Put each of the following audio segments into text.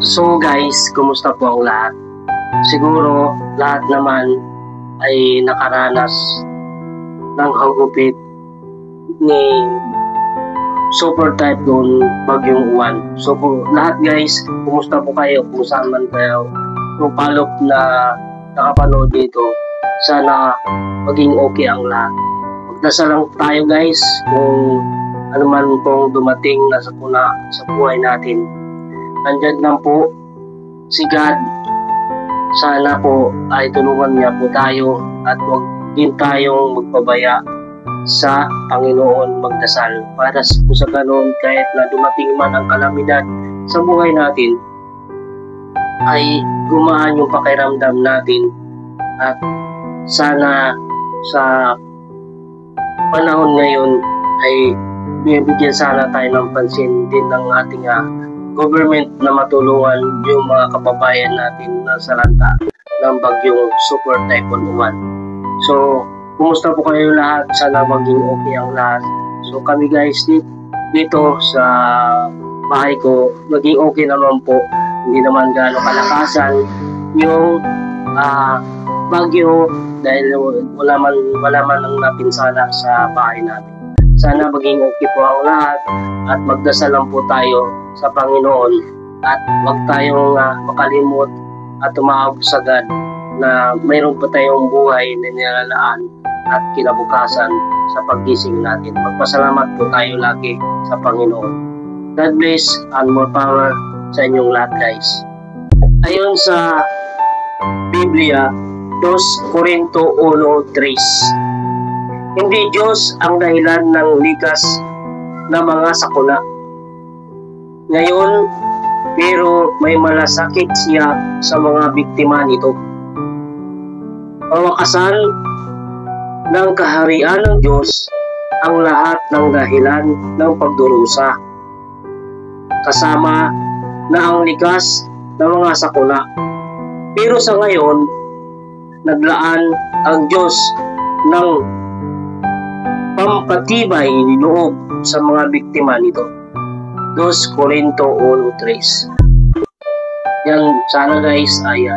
So guys, kumusta po ang lahat? Siguro lahat naman ay nakaranas ng hagupit ni Super Typhoon Bagyong Uwan. So po, lahat guys, kumusta po kayo? Kung saan man kayo palop na nakapanood dito, sana maging okay ang lahat. Magdasal lang tayo guys kung ano man pong dumating na sakuna sa buhay natin. Nandyan lang po si God. Sana po ay tulungan niya po tayo at huwag din tayong magpabaya sa Panginoon magdasal. Para sa ganun, kahit na dumating man ang kalamidad sa buhay natin, ay gumaan yung pakiramdam natin at sana sa panahon ngayon ay bibigyan sana tayo ng pansin din ng ating government na matulungan yung mga kababayan natin na salanta ng bagyong Super Typhoon Uwan. So, kumusta po kayo lahat? Sana maging okay ang lahat. So, kami guys dito sa bahay ko, maging okay naman po. Hindi naman gaano kalakasan yung bagyo dahil wala man ang napinsala sa bahay natin. Sana maging okay po ang lahat at magdasal lang po tayo sa Panginoon at huwag tayong makalimot at tumawag sa God na mayroon pa tayong buhay na nilalaan at kinabukasan sa paggising natin. Magpasalamat po tayo lagi sa Panginoon. God bless and more power sa inyong lahat guys. Ayon sa Biblia, 2 Korinto 1:3, hindi Diyos ang dahilan ng likas na mga sakuna. Ngayon, pero may malasakit siya sa mga biktima nito. Pawakasan ng kaharian ng Diyos ang lahat ng dahilan ng pagdurusa, kasama na ang likas ng mga sakuna. Pero sa ngayon, naglaan ang Diyos ng pampatibay ni loob sa mga biktima nito. 2 Korinto 1:3. Yan, sana guys ay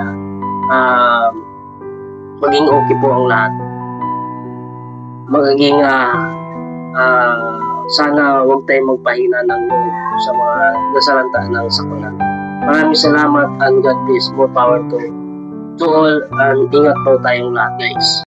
maging okay po ang lahat. Magiging sana huwag tayong magpahina ng loob sa mga nasalanta ng sakuna. Maraming salamat and God bless, more power to all, and ingat po tayong lahat guys.